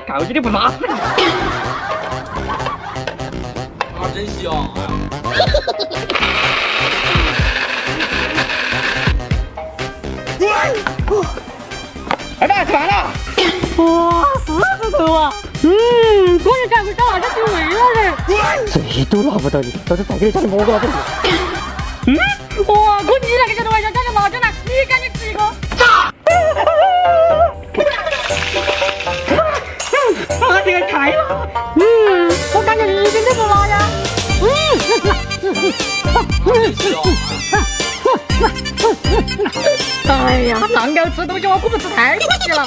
看我今天不拉屎。啊，真香！儿子吃饭了。哇，40头啊！果然赶不上啊，这就为了人。谁都拿不到你，到时候再给你加点蘑菇了。哇，哥你那个角度玩笑，加个辣椒呢？你赶紧吃一个。啊，这个开了。我感觉一点都不辣呀。真香！哎呀，浪狗吃东西我可不吃太可惜了。